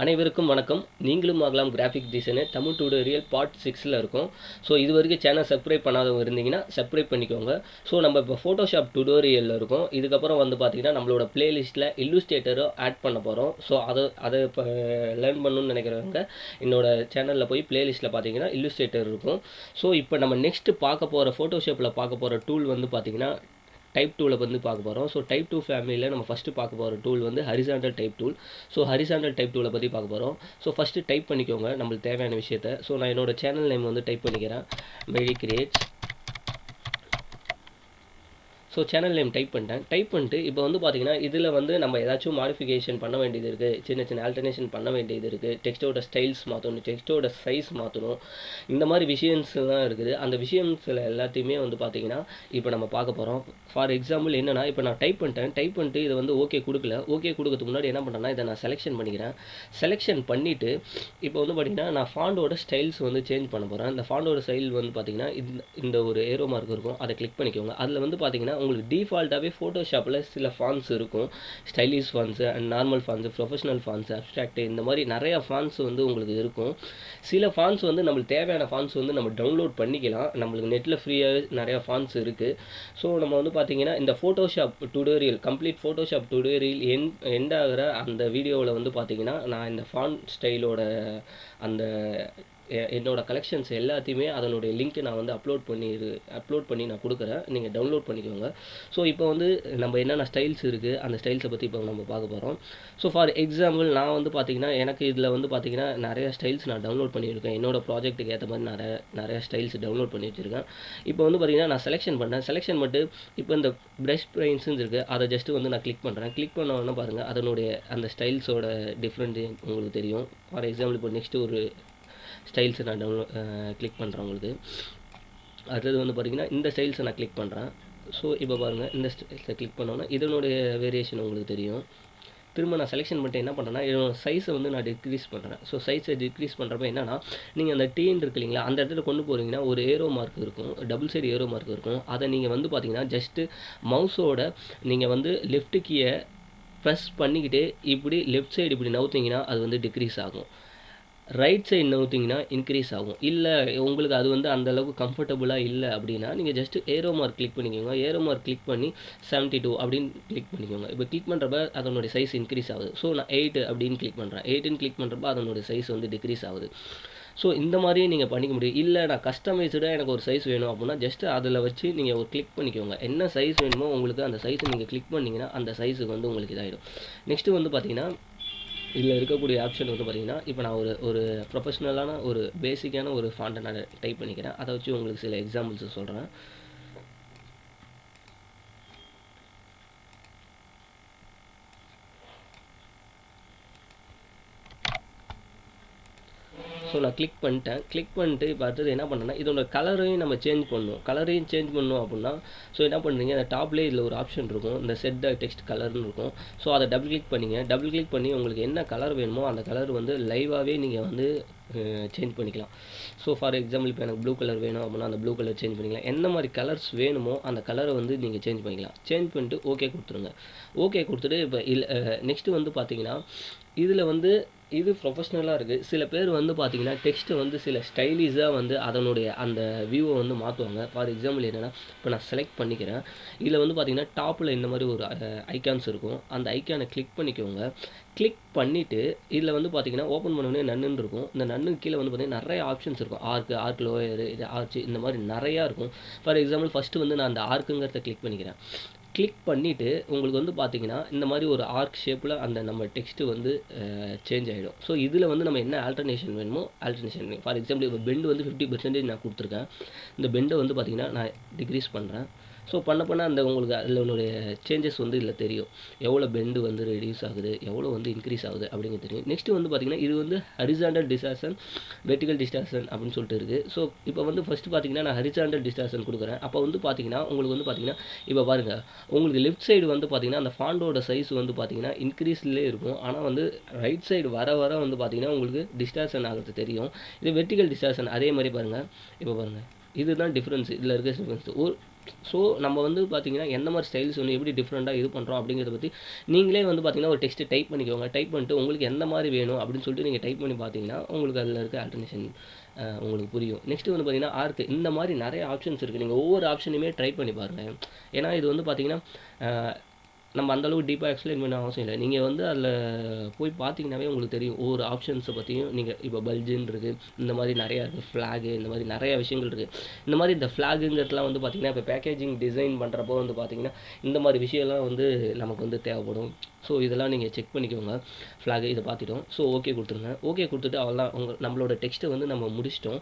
அனைவருக்கும் வணக்கம். நீங்களும் ஆகலாம் graphic designer Tamil tutorial part 6ல் இருக்கும். ஸோ இது வரைக்கும் சேனல் சப்ஸ்கிரைப் பண்ணாதவங்க இருந்தீங்கன்னா சப்ஸ்கிரைப் பண்ணிக்கோங்க. ஸோ நம்ம இப்போ ஃபோட்டோஷாப் டியூட்டோரியலில் இருக்கும். இதுக்கப்புறம் வந்து பார்த்தீங்கன்னா நம்மளோட பிளேலிஸ்ட்டில் இல்லுஸ்ட்ரேட்டரும் ஆட் பண்ண போகிறோம். ஸோ அதை இப்போ லேர்ன் பண்ணணும்னு நினைக்கிறவங்க என்னோட சேனலில் போய் பிளேலிஸ்ட்டில் பார்த்தீங்கன்னா இல்லுஸ்ட்ரேட்டர் இருக்கும். ஸோ இப்போ நம்ம நெக்ஸ்ட்டு பார்க்க போகிற ஃபோட்டோஷாப்பில் பார்க்க போகிற டூல் வந்து பார்த்தீங்கன்னா டைப் டூலை வந்து பார்க்க போகிறோம். ஸோ டைப் டூ ஃபேமிலியில் நம்ம ஃபஸ்ட்டு பார்க்க போகிற டூல் வந்து horizontal type tool. So horizontal type டூலை பற்றி பார்க்க போகிறோம். ஸோ ஃபஸ்ட்டு டைப் பண்ணிக்கோங்க நம்மளுக்கு தேவையான விஷயத்தை. ஸோ நான் என்னோடய சேனல் நேம் வந்து டைப் பண்ணிக்கிறேன், Medi Creates. So channel name type பண்ணிட்டேன். டைப் பண்ணிட்டு இப்போ வந்து பார்த்தீங்கன்னா இதில் வந்து நம்ம ஏதாச்சும் மாடிஃபிகேஷன் பண்ண வேண்டியது இருக்குது, சின்ன சின்ன ஆல்டர்னேஷன் பண்ண வேண்டியது இருக்குது, டெக்ஸ்ட்டோட ஸ்டைல்ஸ் மாற்றணும், டெக்ஸ்ட்டோட சைஸ் மாற்றணும், இந்த மாதிரி விஷயம்ஸ்லாம் இருக்குது. அந்த விஷயம்ஸில் எல்லாத்தையுமே வந்து பார்த்தீங்கன்னா இப்போ நம்ம பார்க்க போகிறோம். ஃபார் எக்ஸாம்பிள் என்னென்னா, இப்போ நான் டைப் பண்ணிட்டு இதை வந்து ஓகே கொடுக்கல. ஓகே கொடுக்கறதுக்கு முன்னாடி என்ன பண்ணுறேன்னா இதை நான் செலெக்ஷன் பண்ணிக்கிறேன். செலெக்ஷன் பண்ணிவிட்டு இப்போ வந்து பார்த்தீங்கன்னா நான் ஃபாண்டோட ஸ்டைல்ஸ் வந்து சேஞ்ச் பண்ண போகிறேன். இந்த ஃபாண்டோட ஸ்டைல் வந்து பார்த்தீங்கன்னா இந்த ஒரு ஏரோ மார்க் இருக்கும், அதை கிளிக் பண்ணிக்கோங்க. அதில் வந்து பார்த்தீங்கன்னா உங்களுக்கு டிஃபால்ட்டாகவே ஃபோட்டோஷாப்பில் சில ஃபாண்ட்ஸ் இருக்கும், stylish fonts and normal fonts, professional fonts, abstract, இந்த மாதிரி நிறையா ஃபாண்ட்ஸ் வந்து உங்களுக்கு இருக்கும். சில ஃபாண்ட்ஸ் வந்து நம்மளுக்கு தேவையான ஃபாண்ட்ஸ் வந்து நம்ம டவுன்லோட் பண்ணிக்கலாம். நம்மளுக்கு நெட்டில் ஃப்ரீயாகவே நிறையா ஃபாண்ட்ஸ் இருக்குது. ஸோ நம்ம வந்து பார்த்தீங்கன்னா இந்த Photoshop tutorial complete Photoshop tutorial end ஆகிற அந்த வீடியோவில் வந்து பார்த்தீங்கன்னா நான் இந்த ஃபாண்ட் ஸ்டைலோட அந்த என்னோட கலெக்ஷன்ஸ் எல்லாத்தையுமே அதனுடைய லிங்க்கை நான் வந்து அப்லோட் பண்ணி நான் கொடுக்குறேன், நீங்கள் டவுன்லோட் பண்ணிக்கோங்க. ஸோ இப்போ வந்து நம்ம என்னென்ன ஸ்டைல்ஸ் இருக்குது அந்த ஸ்டைல்ஸை பற்றி இப்போ நம்ம பார்க்க போகிறோம். ஸோ ஃபார் எக்ஸாம்பிள் நான் வந்து பார்த்தீங்கன்னா எனக்கு இதில் வந்து பார்த்தீங்கன்னா நிறையா ஸ்டைல்ஸ் நான் டவுன்லோட் பண்ணியிருக்கேன். என்னோட ப்ராஜெக்ட்டுக்கு ஏற்ற மாதிரி நிறையா ஸ்டைல்ஸ் டவுன்லோட் பண்ணி வச்சுருக்கேன். இப்போ வந்து பார்த்தீங்கன்னா நான் செலெக்ஷன் பண்ணிட்டு இப்போ இந்த ப்ரஷ் பெயிண்ட்ஸுன்னு இருக்குது, அதை ஜஸ்ட்டு வந்து நான் கிளிக் பண்ணுறேன். கிளிக் பண்ண உடனே பாருங்கள் அதனுடைய அந்த ஸ்டைல்ஸோட டிஃப்ரெண்ட் உங்களுக்கு தெரியும். ஃபார் எக்ஸாம்பிள் இப்போ நெக்ஸ்ட்டு ஒரு ஸ்டைல்ஸை நான் கிளிக் பண்ணுறேன். உங்களுக்கு அடுத்தது வந்து பார்த்திங்கன்னா இந்த ஸ்டைல்ஸை நான் கிளிக் பண்ணுறேன். ஸோ இப்போ பாருங்கள் இந்த ஸ்டைல்ஸை கிளிக் பண்ணோன்னா இதனுடைய வேரியேஷன் உங்களுக்கு தெரியும். திரும்ப நான் செலெக்ஷன் பண்ணிட்டு என்ன பண்ணுறேன்னா இதோட சைஸை வந்து நான் டிக்ரீஸ் பண்ணுறேன். ஸோ சைஸை டிக்ரீஸ் பண்ணுறப்ப என்னென்னா நீங்கள் அந்த டீன் இருக்கு இல்லைங்களா, அந்த இடத்துல கொண்டு போகிறீங்கன்னா ஒரு ஏரோ மார்க் இருக்கும், டபுள் சைடு ஏரோ மார்க் இருக்கும். அதை நீங்கள் வந்து பார்த்தீங்கன்னா ஜஸ்ட்டு மவுஸோட நீங்கள் வந்து லெஃப்ட் கீயை ப்ரெஸ் பண்ணிக்கிட்டே இப்படி லெஃப்ட் சைடு இப்படி நவுத்திங்கன்னா அது வந்து டிக்ரீஸ் ஆகும், ரைட் சைடு நவுத்திங்கன்னா இன்க்ரீஸ் ஆகும். இல்லை உங்களுக்கு அது வந்து அந்தளவுக்கு கம்ஃபர்டபுளாக இல்லை அப்படின்னா நீங்கள் ஜஸ்ட்டு ஏரோ மார்க் கிளிக் பண்ணிக்கோங்க. ஏரோ மார்க் கிளிக் பண்ணி 72 அப்படின்னு கிளிக் பண்ணிக்கோங்க. இப்போ கிளிக் பண்ணுறப்ப அதனுடைய சைஸ் இன்க்ரீஸ் ஆகுது. ஸோ நான் 8 அப்படின்னு கிளிக் பண்ணுறேன். 8ன்னு கிளிக் பண்ணுறப்ப அதனுடைய சைஸ் வந்து டிக்ரீஸ் ஆகுது. ஸோ இந்த மாதிரியே நீங்கள் பண்ணிக்க முடியும். இல்லை நான் கஸ்டமைஸ்டாக எனக்கு ஒரு சைஸ் வேணும் அப்படின்னா ஜஸ்ட்டு அதில் வச்சு நீங்கள் ஒரு கிளிக் பண்ணிக்கோங்க. என்ன சைஸ் வேணுமோ உங்களுக்கு அந்த சைஸை நீங்கள் கிளிக் பண்ணிங்கன்னா அந்த சைஸுக்கு வந்து உங்களுக்கு இதாகிடும். நெக்ஸ்ட்டு வந்து பார்த்தீங்கன்னா இதில் இருக்கக்கூடிய ஆப்ஷன் வந்து பார்த்தீங்கன்னா இப்போ நான் ஒரு ப்ரொஃபஷ்னலான ஒரு பேசிக்கான ஒரு ஃபாண்ட்டை நான் டைப் பண்ணிக்கிறேன். அதை வச்சு உங்களுக்கு சில எக்ஸாம்பிள்ஸ் சொல்கிறேன். ஸோ நான் கிளிக் பண்ணிட்டு இப்போ அடுத்தது என்ன பண்ணுறேன்னா இதோட கலரையும் நம்ம சேஞ்ச் பண்ணணும். அப்படின்னா ஸோ என்ன பண்ணுறீங்க, அந்த டாப்லேயே இதில் ஒரு ஆப்ஷன் இருக்கும், இந்த செட் த டெக்ஸ்ட் கலர்னு இருக்கும். ஸோ அதை டபுள் கிளிக் பண்ணி உங்களுக்கு என்ன கலர் வேணுமோ அந்த கலர் வந்து லைவாகவே நீங்கள் வந்து சேஞ்ச் பண்ணிக்கலாம். ஸோ ஃபார் எக்ஸாம்பிள் இப்போ எனக்கு ப்ளூ கலர் வேணும் அப்படின்னா அந்த ப்ளூ கலர் சேஞ்ச் பண்ணிக்கலாம். என்ன மாதிரி கலர்ஸ் வேணுமோ அந்த கலரை வந்து நீங்கள் சேஞ்ச் பண்ணிக்கலாம். சேஞ்ச் பண்ணிட்டு ஓகே கொடுத்துருங்க. ஓகே கொடுத்துட்டு இப்போ நெக்ஸ்ட்டு வந்து பார்த்தீங்கன்னா இதில் வந்து இது ப்ரொஃபஷ்னலாக இருக்குது. சில பேர் வந்து பார்த்தீங்கன்னா டெக்ஸ்ட்டை வந்து சில ஸ்டைலிஷாக வந்து அதனுடைய அந்த வியூவை வந்து மாற்றுவாங்க. ஃபார் எக்ஸாம்பிள் என்னென்னா இப்போ நான் செலக்ட் பண்ணிக்கிறேன். இதில் வந்து பார்த்தீங்கன்னா டாப்பில் இந்த மாதிரி ஒரு ஐக்கான்ஸ் இருக்கும், அந்த ஐக்கானை கிளிக் பண்ணிக்கோங்க. கிளிக் பண்ணிவிட்டு இதில் வந்து பார்த்தீங்கன்னா ஓப்பன் பண்ணோடனே நன்னுன்னு இருக்கும். இந்த நன்னுக்கு கீழே வந்து பார்த்தீங்கன்னா நிறைய ஆப்ஷன்ஸ் இருக்கும். ஆர்க் லோயரு, இது ஆர்ச்சு, இந்த மாதிரி நிறையா இருக்கும். ஃபார் எக்ஸாம்பிள் ஃபஸ்ட்டு வந்து நான் அந்த ஆர்க்குங்கிறத கிளிக் பண்ணிக்கிறேன். கிளிக் பண்ணிவிட்டு உங்களுக்கு வந்து பார்த்தீங்கன்னா இந்த மாதிரி ஒரு ஆர்க் ஷேப்பில் அந்த நம்ம டெக்ஸ்ட்டு வந்து சேஞ்ச் ஆகிடும். ஸோ இதில் வந்து நம்ம என்ன ஆல்டர்னேஷன் வேணுமோ ஆல்டர்னேஷன் வேணும். ஃபார் எக்ஸாம்பிள் இப்போ பெண்டு வந்து 50% நான் கொடுத்துருக்கேன். இந்த பெண்டை வந்து பார்த்தீங்கன்னா நான் டிக்ரீஸ் பண்ணுறேன். ஸோ பண்ண அந்த உங்களுக்கு அதில் உன்னுடைய சேஞ்சஸ் வந்து இதில் தெரியும், எவ்வளோ பெண்டு வந்து ரெடியூஸ் ஆகுது, எவ்வளோ வந்து இன்க்ரீஸ் ஆகுது அப்படிங்கிறது தெரியும். நெக்ஸ்ட்டு வந்து பார்த்திங்கன்னா இது வந்து ஹரிசாண்டல் டிஸ்டார்ஷன், வெர்டிகல் டிஸ்டார்ஷன் அப்படின்னு சொல்லிட்டு இருக்குது. ஸோ இப்போ வந்து ஃபஸ்ட்டு பார்த்தீங்கன்னா நான் ஹரிசாண்டல் டிஸ்டார்ஷன் கொடுக்குறேன். அப்போ வந்து பார்த்தீங்கன்னா உங்களுக்கு வந்து பார்த்தீங்கன்னா இப்போ பாருங்கள் உங்களுக்கு லெஃப்ட் சைடு வந்து பார்த்தீங்கன்னா அந்த ஃபாண்டோட சைஸ் வந்து பார்த்தீங்கன்னா இன்க்ரீஸ்லேயே இருக்கும். ஆனால் வந்து ரைட் சைடு வர வந்து பார்த்தீங்கன்னா உங்களுக்கு டிஸ்டார்ஷன் ஆகிறது தெரியும். இது வெர்டிகல் டிஸ்டார்ஷன் அதே மாதிரி பாருங்கள். இப்போ பாருங்கள் இதுதான் டிஃப்ரென்ஸ், இதில் இருக்க டிஃப்ரென்ஸ். ஸோ நம்ம வந்து பார்த்தீங்கன்னா எந்த மாதிரி ஸ்டைல்ஸ் வந்து எப்படி டிஃப்ரெண்ட்டாக இது பண்ணுறோம் அப்படிங்கிறத பற்றி நீங்களே வந்து பார்த்தீங்கன்னா ஒரு டெக்ஸ்ட்டு டைப் பண்ணிக்கோங்க. டைப் பண்ணிட்டு உங்களுக்கு எந்த மாதிரி வேணும் அப்படின்னு சொல்லிட்டு நீங்கள் டைப் பண்ணி பார்த்தீங்கன்னா உங்களுக்கு அதில் இருக்க ஆல்டர்னேஷன் உங்களுக்கு புரியும். நெக்ஸ்ட்டு வந்து பார்த்தீங்கன்னா ஆர்க் இந்த மாதிரி நிறைய ஆப்ஷன்ஸ் இருக்குது. நீங்கள் ஒவ்வொரு ஆப்ஷனுமே ட்ரை பண்ணி பாருங்கள். ஏன்னா இது வந்து பார்த்தீங்கன்னா நம்ம அந்தளவுக்கு டீப்பாக எக்ஸ்பிளைன் பண்ண அவசியம் இல்லை. நீங்கள் வந்து அதில் போய் பார்த்தீங்கன்னாவே உங்களுக்கு தெரியும் ஒவ்வொரு ஆப்ஷன்ஸை பற்றியும். நீங்கள் இப்போ பல்ஜின்னு இருக்குது, இந்த மாதிரி நிறையா இருக்குது, ஃப்ளாகு, இந்த மாதிரி நிறையா விஷயங்கள் இருக்குது. இந்த மாதிரி இந்த ஃப்ளாகுங்கிறதுலாம் வந்து பார்த்திங்கன்னா இப்போ பேக்கேஜிங் டிசைன் பண்ணுறப்போ வந்து பார்த்திங்கன்னா இந்த மாதிரி விஷயம்லாம் வந்து நமக்கு வந்து தேவைப்படும். ஸோ இதெல்லாம் நீங்கள் செக் பண்ணிக்கோங்க. ஃப்ளாகு இதை பார்த்துட்டோம். ஸோ ஓகே கொடுத்துருங்க. ஓகே கொடுத்துட்டு அவ்வளோதான், நம்மளோட டெக்ஸ்ட்டை வந்து நம்ம முடிச்சிட்டோம்.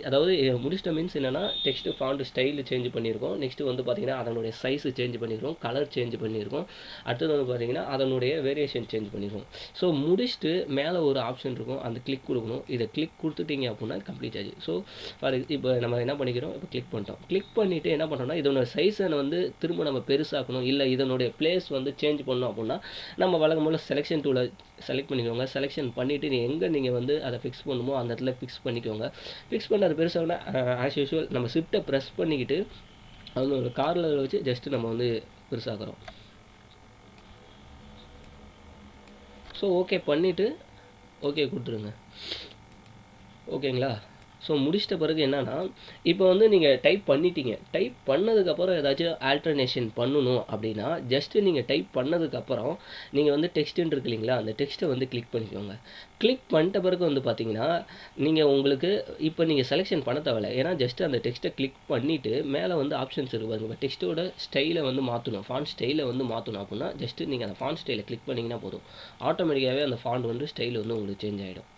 அதாவது முடிச்சிட்டோம் மீன்ஸ் என்னென்னா டெக்ஸ்ட்டு ஃபாண்ட் ஸ்டைலு சேஞ்ச் பண்ணியிருக்கோம். நெக்ஸ்ட்டு வந்து பார்த்திங்கன்னா அதனுடைய சைஸு சேஞ்ச் பண்ணியிருக்கோம், கலர் சேஞ்ச் பண்ணியிருக்கோம். அடுத்தது வந்து பார்த்திங்கன்னா அதனுடைய வேரியேஷன் சேஞ்ச் பண்ணியிருக்கோம். ஸோ முடிச்சுட்டு மேலே ஒரு ஆப்ஷன் இருக்கும், அந்த கிளிக் கொடுக்கணும். இதை கிளிக் கொடுத்துட்டிங்க அப்படின்னா கம்ப்ளீட் ஆச்சு. ஸோ இப்போ நம்ம என்ன பண்ணிக்கிறோம், இப்போ கிளிக் பண்ணிட்டோம். கிளிக் பண்ணிவிட்டு என்ன பண்ணுறோம்னா இதனோட சைஸை வந்து திரும்ப நம்ம பெருசாக்கணும், இல்லை இதனுடைய பிளேஸ் வந்து சேஞ்ச் பண்ணணும் அப்படின்னா நம்ம வழக்கம் போல் செலெக்ஷன் டூலை செலக்ட் பண்ணிக்கோங்க. செலெக்ஷன் பண்ணிவிட்டு நீங்கள் வந்து அதை ஃபிக்ஸ் பண்ணுமோ அந்த இடத்துல ஃபிக்ஸ் பண்ணிக்கோங்க. ஃபிக்ஸ் பண்ண அது பெருசாகனா ஆஸ் யூஷுவல் நம்ம ஷிஃப்ட்டை ப்ரெஸ் பண்ணிக்கிட்டு அது ஒரு காரில் வச்சு ஜஸ்ட்டு நம்ம வந்து பெருசாக்குறோம். ஸோ ஓகே பண்ணிவிட்டு ஓகே கொடுத்துருங்க. ஓகேங்களா? ஸோ முடிச்சிட்ட பிறகு என்னென்னா இப்போ வந்து நீங்கள் டைப் பண்ணிட்டீங்க. டைப் பண்ணதுக்கப்புறம் ஏதாச்சும் ஆல்டர்னேஷன் பண்ணணும் அப்படின்னா ஜஸ்ட்டு நீங்கள் டைப் பண்ணதுக்கப்புறம் நீங்கள் வந்து டெக்ஸ்ட்டுன்னு இருக்கு இல்லைங்களா, அந்த டெக்ஸ்ட்டை வந்து கிளிக் பண்ணிக்கோங்க. கிளிக் பண்ணிட்ட பிறகு வந்து பார்த்தீங்கன்னா நீங்கள் உங்களுக்கு இப்போ நீங்கள் செலெக்ஷன் பண்ண தேவையில்லை. ஏன்னா ஜஸ்ட்டு அந்த டெக்ஸ்ட்டை கிளிக் பண்ணிவிட்டு மேலே வந்து ஆப்ஷன்ஸ் இருக்குது பாருங்க. டெக்ஸ்ட்டோட ஸ்டைலை வந்து மாற்றணும், ஃபாண்ட் ஸ்டைலை வந்து மாற்றணும் அப்படின்னா ஜஸ்ட்டு நீங்கள் அந்த ஃபாண்ட் ஸ்டைலை கிளிக் பண்ணிங்கன்னா போதும். ஆட்டோமேட்டிக்காகவே அந்த ஃபாண்ட் வந்து ஸ்டைல் வந்து உங்களுக்கு சேஞ்ச் ஆகிடும்.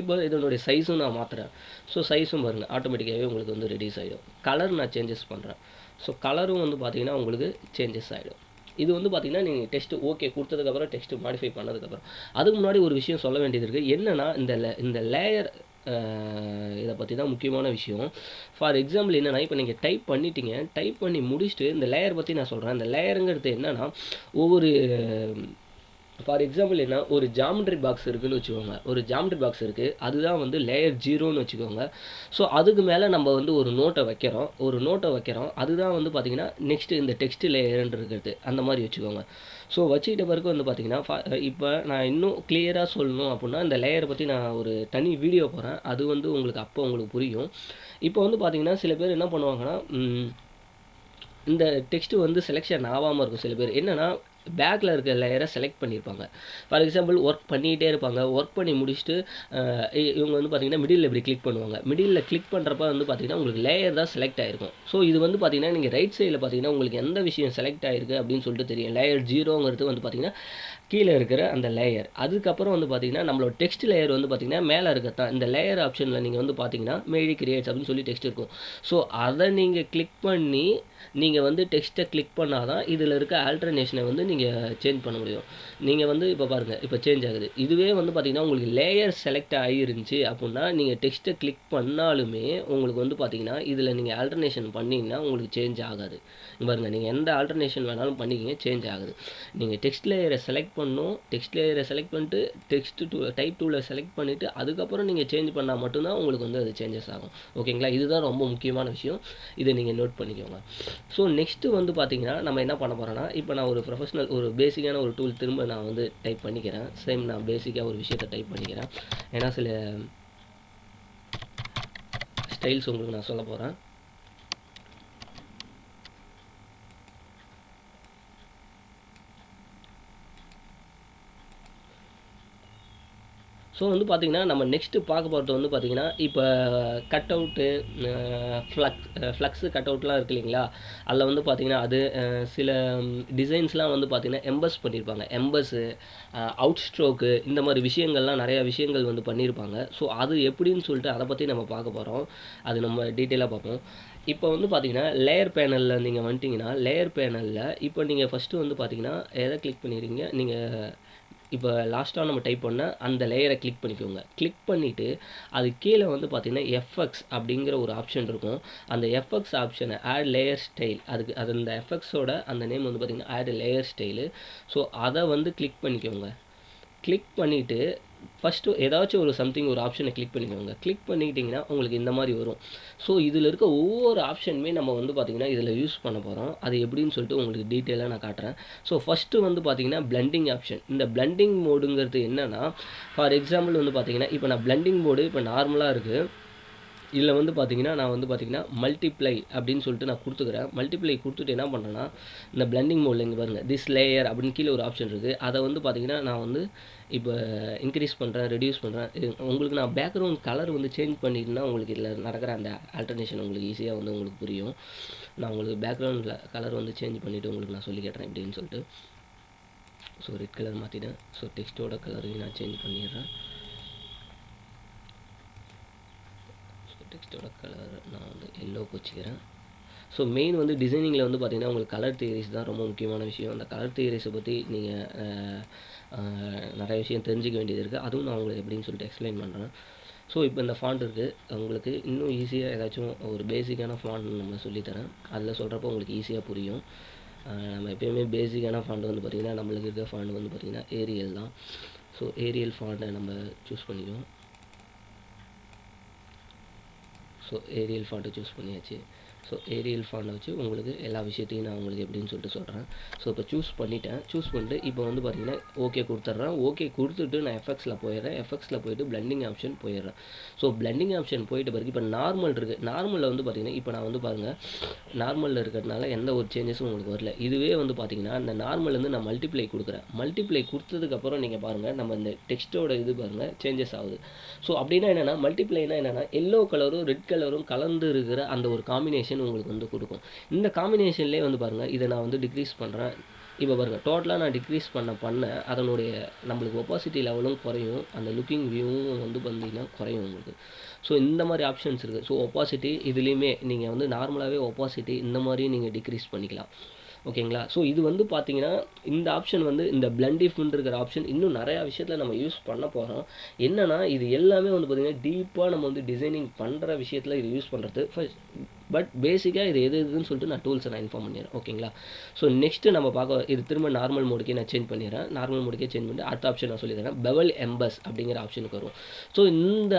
இப்போ இதனுடைய சைஸும் நான் மாற்றுறேன். ஸோ சைஸும் பாருங்கள் ஆட்டோமேட்டிக்காகவே உங்களுக்கு வந்து ரெடியூஸ் ஆகிடும். கலர் நான் சேஞ்சஸ் பண்ணுறேன். ஸோ கலரும் வந்து பார்த்திங்கன்னா உங்களுக்கு சேஞ்சஸ் ஆகிடும். இது வந்து பார்த்திங்கன்னா நீங்கள் டெக்ஸ்ட்டு ஓகே கொடுத்ததுக்கப்புறம் டெக்ஸ்ட்டு மாடிஃபை பண்ணதுக்கப்புறம் அதுக்கு முன்னாடி ஒரு விஷயம் சொல்ல வேண்டியது இருக்குது. என்னென்னா இந்த லேயர் இதை பற்றி தான் முக்கியமான விஷயம். ஃபார் எக்ஸாம்பிள் என்னென்னா இப்போ நீங்கள் டைப் பண்ணிட்டீங்க. டைப் பண்ணி முடிச்சுட்டு இந்த லேயர் பற்றி நான் சொல்கிறேன். இந்த லேயருங்கிறது என்னென்னா ஒவ்வொரு ஃபார் எக்ஸாம்பிள் என்ன ஒரு ஜாமெட்ரி பாக்ஸ் இருக்குதுன்னு வச்சுக்கோங்க. ஒரு ஜாமெட்ரி பாக்ஸ் இருக்குது, அதுதான் வந்து லேயர் 0ன்னு வச்சுக்கோங்க. ஸோ அதுக்கு மேலே நம்ம வந்து ஒரு நோட்டை வைக்கிறோம். அதுதான் வந்து பார்த்திங்கன்னா நெக்ஸ்ட்டு இந்த டெக்ஸ்ட் லேயர்ன்னு இருக்கிறது அந்த மாதிரி வச்சுக்கோங்க. ஸோ வச்சுக்கிட்ட பிறகு வந்து பார்த்திங்கன்னா இப்போ நான் இன்னும் கிளியராக சொல்லணும் அப்படின்னா இந்த லேயரை பற்றி நான் ஒரு தனி வீடியோ போகிறேன். அது வந்து உங்களுக்கு புரியும். இப்போ வந்து பார்த்திங்கன்னா சில பேர் என்ன பண்ணுவாங்கன்னா இந்த டெக்ஸ்ட்டு வந்து செலெக்ஷன் ஆகாமல் இருக்கும். சில பேர் என்னென்னா பேக்கில் இருக்க லேயரை செலக்ட் பண்ணியிருப்பாங்க. ஃபார் எக்ஸாம்பிள் ஒர்க் பண்ணிகிட்டே இருப்பாங்க. ஒர்க் பண்ணி முடிச்சுட்டு இவங்க வந்து பார்த்திங்கன்னா மிடில் இப்படி கிளிக் பண்ணுவாங்க. மிடில் கிளிக் பண்ணுறப்ப வந்து பார்த்திங்கன்னா உங்களுக்கு லேயர் தான் செலக்ட் ஆகிருக்கும். ஸோ இது வந்து பார்த்திங்கன்னா நீங்கள் ரைட் சைடில் பார்த்திங்கன்னா உங்களுக்கு எந்த விஷயம் செலக்ட் ஆகிருக்கு அப்படின்னு சொல்லிட்டு தெரியும். லேயர் 0ங்கிறது வந்து பார்த்திங்கன்னா கீழே இருக்கிற அந்த லேயர். அதுக்கப்புறம் வந்து பார்த்திங்கன்னா நம்மளோட டெக்ஸ்ட் லேயர் வந்து பார்த்திங்கன்னா மேலே இருக்கத்தான் இந்த லேயர் ஆப்ஷனில் நீங்கள் வந்து பார்த்திங்கன்னா மெய்டி கிரியேட்ஸ் அப்படின்னு சொல்லி டெக்ஸ்ட் இருக்கும். ஸோ அதை நீங்கள் கிளிக் பண்ணி நீங்கள் வந்து டெக்ஸ்ட்டை கிளிக் பண்ணால் தான் இதில் இருக்க ஆல்டர்னேஷனை வந்து நீங்கள் சேஞ்ச் பண்ண முடியும். நீங்கள் வந்து இப்போ பாருங்கள், இப்போ சேஞ்ச் ஆகுது. இதுவே வந்து பார்த்திங்கன்னா உங்களுக்கு லேயர் செலக்ட் ஆகிருந்துச்சி அப்படின்னா நீங்கள் டெக்ஸ்ட்டை கிளிக் பண்ணாலுமே உங்களுக்கு வந்து பார்த்திங்கன்னா இதில் நீங்கள் ஆல்டர்னேஷன் பண்ணிங்கன்னா உங்களுக்கு சேஞ்ச் ஆகாது. பாருங்கள், நீங்கள் எந்த ஆல்டர்னேஷன் வேணாலும் பண்ணிக்கிங்க, சேஞ்ச் ஆகுது. நீங்கள் டெக்ஸ்ட் லேயரை செலக்ட் பண்ணணும். டெக்ஸ்ட் லேயரை செலக்ட் பண்ணிட்டு டெக்ஸ்ட் டைப் டூவில் செலக்ட் பண்ணிவிட்டு அதுக்கப்புறம் நீங்கள் சேஞ்ச் பண்ணால் மட்டும்தான் உங்களுக்கு வந்து அது சேஞ்சஸ் ஆகும். ஓகேங்களா? இதுதான் ரொம்ப முக்கியமான விஷயம். இதை நீங்கள் நோட் பண்ணிக்கோங்க. ஸோ நெக்ஸ்ட்டு வந்து பார்த்திங்கன்னா நம்ம என்ன பண்ண போகிறோன்னா இப்போ நான் ஒரு ப்ரொஃபஷனல் ஒரு பேசிக்கான ஒரு டூல் திரும்ப நான் வந்து டைப் பண்ணிக்கிறேன். சேம் நான் பேசிக்காக ஒரு விஷயத்தை டைப் பண்ணிக்கிறேன். ஏன்னா சில ஸ்டைல்ஸ் உங்களுக்கு நான் சொல்ல போகிறேன். ஸோ வந்து பார்த்திங்கன்னா நம்ம நெக்ஸ்ட்டு பார்க்க போகிறது வந்து பார்த்திங்கன்னா இப்போ கட் அவுட்டு ஃப்ளக்ஸு கட் அவுட்லாம் இருக்குது இல்லைங்களா, அதில் வந்து பார்த்திங்கன்னா அது சில டிசைன்ஸ்லாம் வந்து பார்த்திங்கன்னா எம்பஸ் பண்ணியிருப்பாங்க. எம்பஸ்ஸு அவுட் ஸ்ட்ரோக்கு இந்த மாதிரி விஷயங்கள்லாம் நிறையா விஷயங்கள் வந்து பண்ணியிருப்பாங்க. ஸோ அது எப்படின்னு சொல்லிட்டு அதை பற்றி நம்ம பார்க்க போகிறோம். அது நம்ம டீட்டெயிலாக பார்ப்போம். இப்போ வந்து பார்த்திங்கன்னா லேயர் பேனலில் நீங்கள் வந்துட்டிங்கன்னா லேயர் பேனலில் இப்போ நீங்கள் ஃபஸ்ட்டு வந்து பார்த்திங்கன்னா எதை கிளிக் பண்ணிடுறீங்க, நீங்கள் இப்போ லாஸ்ட்டாக நம்ம டைப் பண்ண அந்த லேயரை கிளிக் பண்ணிக்கோங்க. கிளிக் பண்ணிவிட்டு அது கீழே வந்து பார்த்திங்கன்னா எஃப்எக்ஸ் அப்படிங்கிற ஒரு ஆப்ஷன் இருக்கும். அந்த எஃப்எக்ஸ் ஆப்ஷனை ஆட் லேயர் ஸ்டைல், அதுக்கு அது அந்த எஃப்எக்ஸோட அந்த நேம் வந்து பார்த்திங்கன்னா ஆட் லேயர் ஸ்டைலு. ஸோ அதை வந்து கிளிக் பண்ணிக்கோங்க. கிளிக் பண்ணிவிட்டு ஃபஸ்ட்டு ஏதாச்சும் ஒரு சம்திங் ஒரு ஆப்ஷனை கிளிக் பண்ணிக்கோங்க. கிளிக் பண்ணிக்கிட்டிங்கன்னா உங்களுக்கு இந்த மாதிரி வரும். ஸோ இதில் இருக்க ஒவ்வொரு ஆப்ஷனுமே நம்ம வந்து பார்த்திங்கன்னா இதில் யூஸ் பண்ண போகிறோம். அது எப்படின்னு சொல்லிட்டு உங்களுக்கு டீட்டெயிலாக நான் காட்டுறேன். ஸோ ஃபஸ்ட்டு வந்து பார்த்திங்கன்னா பிளெண்டிங் ஆப்ஷன். இந்த பிளெண்டிங் மோடுங்கிறது என்னென்னா, ஃபார் எக்ஸாம்பிள் வந்து பார்த்திங்கன்னா இப்போ நான் பிளெண்டிங் மோடு இப்போ நார்மலாக இருக்குது. இதில் வந்து பார்த்திங்கன்னா நான் வந்து பார்த்திங்கன்னா மல்டிப்ளை அப்படின்னு சொல்லிட்டு நான் கொடுத்துக்கிறேன். மல்டிப்ளை கொடுத்துட்டு என்ன பண்ணுறேன்னா, இந்த பிளெண்டிங் மோடில் இங்கே பாருங்கள் திஸ் லேயர் அப்படின்னு கீழே ஒரு ஆப்ஷன் இருக்குது. அதை வந்து பார்த்திங்கன்னா நான் வந்து இப்போ இன்க்ரீஸ் பண்ணுறேன், ரெடியூஸ் பண்ணுறேன். உங்களுக்கு நான் பேக்ரவுண்ட் கலர் வந்து சேஞ்ச் பண்ணிட்டுனா உங்களுக்கு இதில் நடக்கிற அந்த ஆல்டர்னேஷன் உங்களுக்கு ஈஸியாக வந்து உங்களுக்கு புரியும். நான் உங்களுக்கு பேக்ரவுண்டில் கலர் வந்து சேஞ்ச் பண்ணிவிட்டு உங்களுக்கு நான் சொல்லி கேட்டேன் எப்படின்னு சொல்லிட்டு. ஸோ ரெட் கலர் மாற்றிட்டேன். ஸோ டெக்ஸ்ட்டோட கலரையும் நான் சேஞ்ச் பண்ணிடுறேன். டெக்ஸ்ட்டோட கலர் நான் வந்து எல்லோக்கு வச்சுக்கிறேன். ஸோ மெயின் வந்து டிசைனிங்கில் வந்து பார்த்திங்கன்னா உங்களுக்கு கலர் தியரிஸ் தான் ரொம்ப முக்கியமான விஷயம். அந்த கலர் தியரிஸை பற்றி நீங்கள் நிறைய விஷயம் தெரிஞ்சிக்க வேண்டியது இருக்குது. அதுவும் நான் உங்களுக்கு எப்படின்னு சொல்லிட்டு எக்ஸ்பிளைன் பண்ணுறேன். ஸோ இப்போ இந்த ஃபாண்ட் இருக்குது. உங்களுக்கு இன்னும் ஈஸியாக ஏதாச்சும் ஒரு பேசிக்கான ஃபாண்ட் நம்ம சொல்லித்தரேன். அதில் சொல்கிறப்போ உங்களுக்கு ஈஸியாக புரியும். நம்ம எப்போயுமே பேசிக்கான ஃபாண்ட் வந்து பார்த்திங்கன்னா நம்மளுக்கு இருக்க ஃபாண்ட் வந்து பார்த்திங்கன்னா ஏரியல் தான். ஸோ ஏரியல் ஃபாண்ட்டை நம்ம சூஸ் பண்ணிக்குவோம். ஸோ ஏரியல் ஃபாண்ட்டை சூஸ் பண்ணியாச்சு. ஸோ ஏரியல் ஃபாண்ட்டை வச்சு உங்களுக்கு எல்லா விஷயத்தையும் நான் உங்களுக்கு எப்படின்னு சொல்லிட்டு சொல்கிறேன். ஸோ இப்போ சூஸ் பண்ணிட்டேன். சூஸ் பண்ணிட்டு இப்போ வந்து பார்த்திங்கன்னா ஓகே கொடுத்துட்றேன். ஓகே கொடுத்துட்டு நான் எஃபெக்ட்ஸில் போயிடுறேன். எஃபெக்ட்ஸில் போய்ட்டு பிளெண்டிங் ஆப்ஷன் போயிடுறேன். ஸோ பிளெண்டிங் ஆப்ஷன் போயிட்டு பிறகு இப்போ நார்மல் இருக்குது. நார்மலில் வந்து பார்த்திங்கன்னா இப்போ நான் வந்து பாருங்கள் நார்மலில் இருக்கிறதுனால எந்த ஒரு சேஞ்சஸும் உங்களுக்கு வரல. இதுவே வந்து பார்த்திங்கன்னா இந்த நார்மல்லேருந்து நான் மல்டிப்ளை கொடுக்குறேன். மல்டிப்ளை கொடுத்ததுக்கப்புறம் நீங்கள் பாருங்கள் நம்ம இந்த டெக்ஸ்ட்டோட இது பாருங்கள் சேஞ்சஸ் ஆகுது. ஸோ அப்படின்னா என்னென்னா மல்டிப்ளைனா என்னென்னா எல்லோ கலரும் ரெட் கலரும் கலந்து இருக்கிற அந்த ஒரு காம்பினேஷன் உங்களுக்கு வந்து கொடுக்கும். இந்த காம்பினேஷன்லேயே வந்து பாருங்கள் இதை நான் வந்து டிக்ரீஸ் பண்ணுறேன். இப்போ பாருங்கள் டோட்டலாக நான் டிக்ரீஸ் பண்ண அதனுடைய நம்மளுக்கு ஒப்பாசிட்டி லெவலும் குறையும். அந்த லுக்கிங் வியூவும் வந்து பார்த்திங்கன்னா குறையும் உங்களுக்கு. ஸோ இந்த மாதிரி ஆப்ஷன்ஸ் இருக்குது. ஸோ ஒப்பாசிட்டி இதுலேயுமே நீங்கள் வந்து நார்மலாகவே ஒப்பாசிட்டி இந்த மாதிரியும் நீங்கள் டிக்ரீஸ் பண்ணிக்கலாம். ஓகேங்களா? ஸோ இது வந்து பார்த்தீங்கன்னா இந்த ஆப்ஷன் வந்து இந்த பிளெண்டிஃப்னு இருக்கிற ஆப்ஷன் இன்னும் நிறையா விஷயத்தில் நம்ம யூஸ் பண்ண போகிறோம். என்னென்னா இது எல்லாமே வந்து பார்த்திங்கன்னா டீப்பாக நம்ம வந்து டிசைனிங் பண்ணுற விஷயத்தில் இது யூஸ் பண்ணுறது பட் பேசிக்காக இது எதுன்னு சொல்லிட்டு நான் டூல்ஸை நான் இன்ஃபார்ம் பண்ணிடுறேன். ஓகேங்களா? ஸோ நெக்ஸ்ட்டு நம்ம பார்க்க இது திரும்ப நார்மல் மோடுக்கே நான் சேஞ்ச் பண்ணிடுறேன். நார்மல் மோடுக்கே சேஞ்ச் பண்ணிட்டு அடுத்த ஆப்ஷன் நான் சொல்லிடுறேன். பெவல் எம்பஸ் அப்படிங்கிற ஆப்ஷனுக்கு வரும். ஸோ இந்த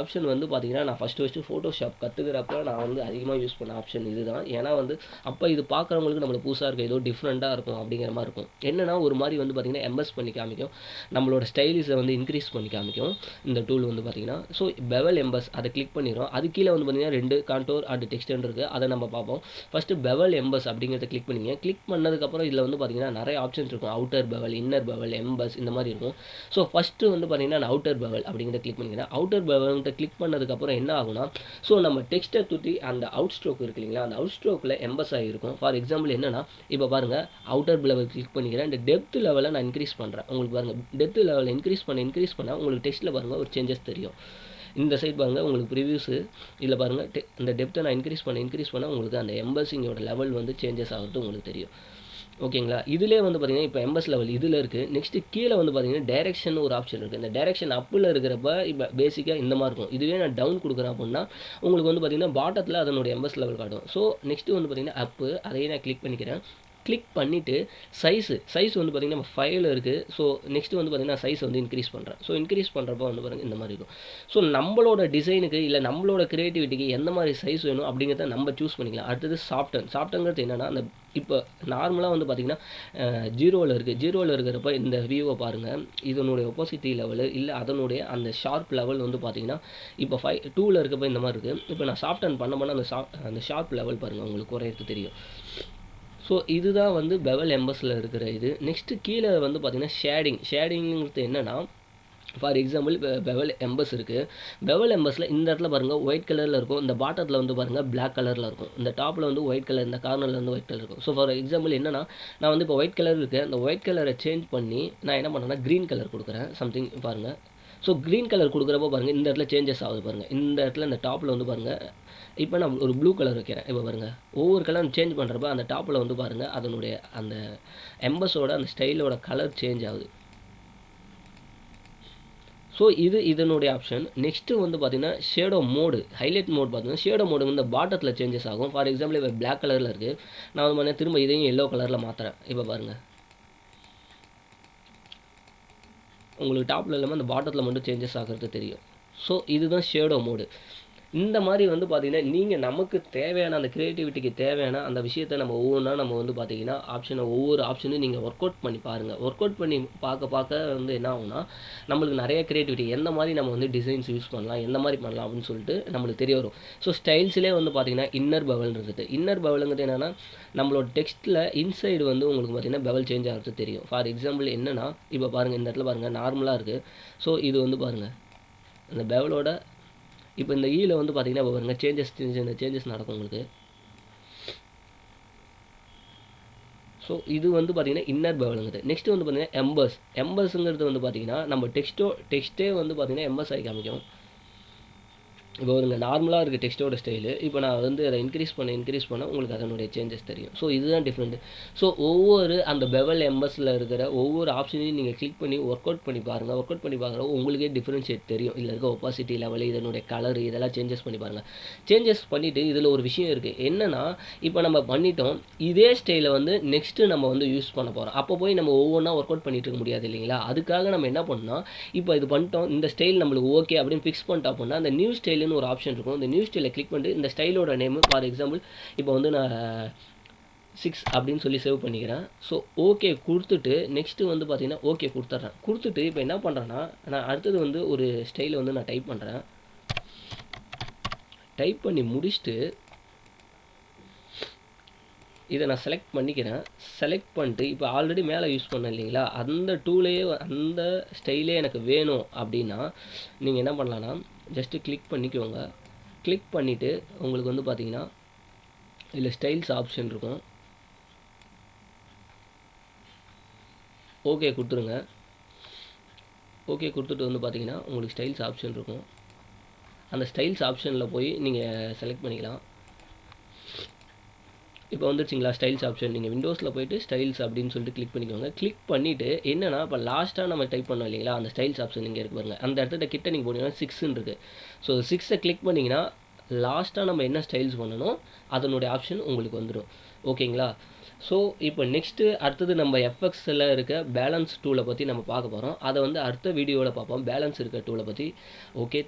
ஆப்ஷன் வந்து பார்த்திங்கன்னா நான் ஃபஸ்ட்டு ஃபோட்டோஷாப் கற்றுக்கிறப்ப நான் வந்து அதிகமாக யூஸ் பண்ண ஆப்ஷன் இது தான். ஏன்னா வந்து அப்போ இது பார்க்குறவங்களுக்கு நம்மளுக்கு புதுசாக இருக்கும், ஏதோ டிஃப்ரெண்ட்டாக இருக்கும் அப்படிங்கிற மாதிரி இருக்கும். என்னென்னா ஒரு மாதிரி வந்து பார்த்திங்கன்னா எம்பஸ் பண்ணி காமிக்கும், நம்மளோட ஸ்டைலிஸை வந்து இன்க்ரீஸ் பண்ணி காமிக்கும் இந்த டூல் வந்து பார்த்திங்கன்னா. ஸோ பெவல் எம்பஸ் அதை கிளிக் பண்ணிடுறோம். அது கீழே வந்து பார்த்திங்கன்னா 2 கான்டோர் அண்ட் டெக்ஸ்ட்னு இருக்குது. அதை நம்ம பார்ப்போம். ஃபஸ்ட்டு பெவல் எம்பஸ் அப்படிங்கிறத கிளிக் பண்ணிங்க. கிளிக் பண்ணதுக்கப்புறம் இதில் வந்து பார்த்திங்கன்னா நிறைய ஆப்ஷன்ஸ் இருக்கும். Outer bevel, inner bevel, emboss இந்த மாதிரி இருக்கும். ஸோ ஃபஸ்ட்டு வந்து பார்த்திங்கன்னா நான் அவுட்டர் பெவல் அப்படிங்கிறத கிளிக் பண்ணிக்கிறேன். அவுட்டர் பெவல்கிட்ட கிளிக் பண்ணதுக்கப்புறம் என்ன ஆகும்னா ஸோ நம்ம டெக்ஸ்ட்டை தூட்டி அந்த அவுட் ஸ்ட்ரோக் இருக்கு இல்லைங்களா, அந்த அவுட் ஸ்ட்ரோக்கில் எம்பஸ் ஆகிருக்கும். ஃபார் எக்ஸாம்பிள் என்னென்னா இப்போ பாருங்கள் அவுட்டர் லெவல் கிளிக் பண்ணிக்கிறேன். இந்த டெப்த் லெவலை நான் இன்க்ரீஸ் பண்ணுறேன். உங்களுக்கு பாருங்கள் டெப்த் லெவலில் இன்க்ரீஸ் பண்ண உங்களுக்கு டெக்ஸ்ட்டில் பாருங்கள் ஒரு சேஞ்சஸ் தெரியும். இந்த சைட் பாருங்கள் உங்களுக்கு ப்ரிவியூஸு இதில் பாருங்கள் இந்த டெப்த்தை நான் இன்க்ரீஸ் பண்ண உங்களுக்கு அந்த எம்பஸிங்கோட லெவல் வந்து சேஞ்சஸ் ஆகிறது உங்களுக்கு தெரியும். ஓகேங்களா? இதிலே வந்து பார்த்திங்கன்னா இப்போ எம்பஸ் லெவல் இதில் இருக்குது. நெக்ஸ்ட்டு கீழே வந்து பார்த்திங்கன்னா டைரெக்ஷன் ஒரு ஆப்ஷன் இருக்குது. இந்த டைரெக்ஷன் அப்பில் இருக்கிறப்ப இப்போ பேசிக்காக இந்த மாதிரி இருக்கும். இதுவே நான் டவுன் கொடுக்குறேன் அப்படின்னா உங்களுக்கு வந்து பார்த்திங்கன்னா பாட்டத்தில் அதனுடைய எம்பஸ் லெவல் காட்டும். ஸோ நெக்ஸ்ட்டு வந்து பார்த்திங்கன்னா அப்பு அதையே நான் கிளிக் பண்ணிக்கிறேன். கிளிக் பண்ணிவிட்டு சைஸ் வந்து பார்த்திங்கன்னா நம்ம 5ல் இருக்குது. ஸோ நெக்ஸ்ட்டு வந்து பார்த்திங்கன்னா சைஸ் வந்து இன்க்ரீஸ் பண்ணுறேன். ஸோ இன்க்ரீஸ் பண்ணுறப்போ வந்து பாருங்கள் இந்த மாதிரி இருக்கும். ஸோ நம்மளோட டிசைனுக்கு இல்லை நம்மளோட க்ரியேட்டிவிட்டிக்கு எந்த மாதிரி சைஸ் வேணும் அப்படிங்கிறத நம்ம சூஸ் பண்ணிக்கலாம். அடுத்தது சாஃப்ட்ங்கிறது என்னென்னா அந்த இப்போ நார்மலாக வந்து பார்த்திங்கன்னா 0ல் இருக்குது. 0ல் இருக்கிறப்ப இந்த வியூவை பாருங்கள். இதனுடைய ஒப்பாசிட்டி லெவலு இல்லை அதனுடைய அந்த ஷார்ப் லெவல் வந்து பார்த்திங்கன்னா இப்போ 2ல் இருக்கப்போ இந்த மாதிரி இருக்குது. இப்போ நான் சாஃப்டன் பண்ண அந்த ஷார்ப் லெவல் பாருங்கள் உங்களுக்கு குறையிறது தெரியும். ஸோ இதுதான் வந்து பெவல் எம்பஸில் இருக்கிற இது. நெக்ஸ்ட்டு கீழே வந்து பார்த்திங்கன்னா ஷேடிங்கிறது என்னென்னா ஃபார் எக்ஸாம்பிள் இப்போ பெவல் எம்பஸ் இருக்குது. பெவல் எம்பஸில் இந்த இடத்துல பாருங்கள் ஒயிட் கலரில் இருக்கும். இந்த பாட்டத்தில் வந்து பாருங்கள் பிளாக் கலரில் இருக்கும். இந்த டாப்பில் வந்து ஒயிட் கலர், இந்த கார்னரில் வந்து ஒயிட் கலர் இருக்கும். ஸோ ஃபார் எக்ஸாம்பிள் என்னென்னா நான் வந்து இப்போ ஒயிட் கலர் இருக்குது. அந்த ஒயிட் கலரை சேஞ்ச் பண்ணி நான் என்ன பண்ணுறேன்னா க்ரீன் கலர் கொடுக்குறேன் சம்திங் பாருங்கள். ஸோ க்ரீன் கலர் கொடுக்குறப்போ பாருங்கள் இந்த இடத்துல சேஞ்சஸ் ஆகுது பாருங்கள். இந்த இடத்துல இந்த டாப்பில் வந்து பாருங்கள் இப்போ நான் ஒரு ப்ளூ கலர் வைக்கிறேன். இப்போ பாருங்கள் ஒவ்வொரு கலர் சேஞ்ச் பண்ணுறப்ப அந்த டாப்பில் வந்து பாருங்கள் அதனுடைய அந்த எம்பஸோட அந்த ஸ்டைலோட கலர் சேஞ்ச் ஆகுது. ஸோ இதனுடைய ஆப்ஷன். நெக்ஸ்ட்டு வந்து பார்த்திங்கன்னா ஷேடோ மோடு, ஹைலைட் மோட் பார்த்தீங்கன்னா ஷேடோ மோடு வந்து பாட்டத்தில் சேஞ்சஸ் ஆகும். ஃபார் எக்ஸாம்பிள் இப்போ பிளாக் கலரில் இருக்குது. நான் வந்து பார்த்தீங்கன்னா திரும்ப இதையும் எல்லோ கலரில் மாற்றுறேன். இப்போ பாருங்கள் உங்களுக்கு டாப்பில் இல்லாமல் அந்த பாட்டத்தில் மட்டும் சேஞ்சஸ் ஆகிறது தெரியும். ஸோ இதுதான் ஷேடோ மோடு. இந்த மாதிரி வந்து பார்த்தீங்கன்னா, நீங்கள் நமக்கு தேவையான அந்த கிரியேட்டிவிட்டிக்கு தேவையான அந்த விஷயத்தை நம்ம ஒவ்வொன்றா நம்ம வந்து பார்த்தீங்கன்னா, ஒவ்வொரு ஆப்ஷனும் நீங்கள் ஒர்க் அவுட் பண்ணி பாருங்கள். ஒர்க் அவுட் பண்ணி பார்க்க வந்து என்ன ஆகும்னா, நம்மளுக்கு நிறைய கிரியேட்டிவிட்டி எந்த மாதிரி நம்ம வந்து டிசைன்ஸ் யூஸ் பண்ணலாம், எந்த மாதிரி பண்ணலாம் அப்படின்னு சொல்லிட்டு நம்மளுக்கு தெரிய வரும். ஸோ ஸ்டைல்ஸ்லேயே வந்து பார்த்தீங்கன்னா, இன்னர் பெவல் இருக்குது. இன்னர் பெவலுங்கிறது என்னென்னா, நம்மளோட டெக்ஸ்ட்டில் இன்சைடு வந்து உங்களுக்கு பார்த்தீங்கன்னா பெவல் சேஞ்ச் ஆகிறது தெரியும். ஃபார் எக்ஸாம்பிள் என்னென்னா, இப்போ பாருங்கள், இந்த இடத்துல பாருங்கள் நார்மலாக இருக்குது. ஸோ இது வந்து பாருங்கள், அந்த பெவலோட இப்போ இந்த ஈல வந்து பார்த்தீங்கன்னா பாருங்க சேஞ்சஸ் நடக்கும் உங்களுக்கு. ஸோ இது வந்து பார்த்தீங்கன்னா இன்னர் பெவலுங்கிறது. நெக்ஸ்ட் வந்து பார்த்தீங்கன்னா எம்பர்ஸுங்கிறது வந்து பார்த்தீங்கன்னா நம்ம டெக்ஸ்ட்டே வந்து பார்த்தீங்கன்னா எம்பர்ஸ் ஆகி காமிக்கும். இப்போ ஒரு நார்மலாக இருக்குது டெக்ஸ்ட்டோட ஸ்டைலு. இப்போ நான் வந்து அதை இன்க்ரீஸ் பண்ண உங்களுக்கு அதனுடைய சேஞ்சஸ் தெரியும். ஸோ இதுதான் டிஃப்ரெண்ட். ஸோ ஒவ்வொரு அந்த பெவல் எம்பர்ஸில் இருக்கிற ஒவ்வொரு ஆப்ஷனையும் நீங்கள் கிளிக் பண்ணி ஒர்க் அவுட் பண்ணி பாருங்கள். ஒர்க் அவுட் பண்ணி பார்க்குறோம் உங்களுக்கே டிஃப்ரென்ஷியேட் தெரியும். இதில் இருக்க ஒப்பாசிட்டி லெவலு, இதனுடைய கலரு, இதெல்லாம் சேஞ்சஸ் பண்ணி பாருங்கள். சேஞ்சஸ் பண்ணிவிட்டு இதில் ஒரு விஷயம் இருக்குது என்னென்னா, இப்போ நம்ம பண்ணிட்டோம், இதே ஸ்டைலை வந்து நெக்ஸ்ட்டு நம்ம வந்து யூஸ் பண்ண போகிறோம். அப்போ போய் நம்ம ஒவ்வொன்றா ஒர்க் அவுட் பண்ணிட்டு இருக்க முடியாது இல்லைங்களா? அதுக்காக நம்ம என்ன பண்ணோம், இப்போ இது பண்ணிட்டோம், இந்த ஸ்டைல் நம்மளுக்கு ஓகே அப்படின்னு ஃபிக்ஸ் பண்ணிட்டோம் அப்படின்னா, அந்த நியூ ஸ்டைல் ஒரு ஆப்ஷன் இருக்கும். இந்த நியூ ஸ்டைலை கிளிக் பண்ணிட்டு இந்த ஸ்டைலோட நேம் ஃபார் எக்ஸாம்பிள் இப்போ வந்து நான் 6 அப்படின்னு சொல்லி சேவ் பண்ணிக்கிறேன். ஸோ ஓகே கொடுத்துட்டு நெக்ஸ்ட்டு வந்து பார்த்தீங்கன்னா ஓகே கொடுத்துட்டு இப்போ என்ன பண்ணுறேன்னா, நான் அடுத்தது வந்து ஒரு ஸ்டைலை வந்து நான் டைப் பண்ணுறேன். டைப் பண்ணி முடிச்சுட்டு இதை நான் செலக்ட் பண்ணிக்கிறேன். செலக்ட் பண்ணிட்டு இப்போ ஆல்ரெடி மேலே யூஸ் பண்ணேன் இல்லைங்களா, அந்த டூலையே அந்த ஸ்டைலே எனக்கு வேணும் அப்படின்னா நீங்கள் என்ன பண்ணலான்னா, ஜஸ்ட்டு கிளிக் பண்ணிக்கோங்க. கிளிக் பண்ணிவிட்டு உங்களுக்கு வந்து பார்த்தீங்கன்னா இதில் ஸ்டைல்ஸ் ஆப்ஷன் இருக்கும். ஓகே கொடுத்துருங்க. ஓகே கொடுத்துட்டு வந்து பார்த்தீங்கன்னா உங்களுக்கு ஸ்டைல்ஸ் ஆப்ஷன் இருக்கும். அந்த ஸ்டைல்ஸ் ஆப்ஷனில் போய் நீங்கள் செலக்ட் பண்ணிக்கலாம். இப்போ வந்துருச்சிங்களா ஸ்டைல்ஸ் ஆப்ஷன். நீங்கள் விண்டோஸில் போய்ட்டு ஸ்டைல்ஸ் அப்படின்னு சொல்லிட்டு கிளிக் பண்ணிக்கோங்க. கிளிக் பண்ணிவிட்டு என்னென்னா, இப்போ லாஸ்ட்டாக நம்ம டைப் பண்ணோம் இல்லைங்களா, அந்த ஸ்டைல்ஸ் ஆப்ஷன் இங்கே இருக்கு பாருங்கள். அந்த இடத்துல கிட்ட நீங்கள் போனீங்கன்னா 6ன்னு இருக்குது. ஸோ 6ஐ கிளிக் பண்ணிங்கன்னா லாஸ்ட்டாக நம்ம என்ன ஸ்டைல்ஸ் பண்ணணும் அதனுடைய ஆப்ஷன் உங்களுக்கு வந்துடும். ஓகேங்களா? ஸோ இப்போ நெக்ஸ்ட்டு அடுத்தது நம்ம எஃப்எக்ஸில் இருக்க பேலன்ஸ் டூலை பற்றி நம்ம பார்க்க போகிறோம். அதை வந்து அடுத்த வீடியோவில் பார்ப்போம், பேலன்ஸ் இருக்க டூலை பற்றி. ஓகே.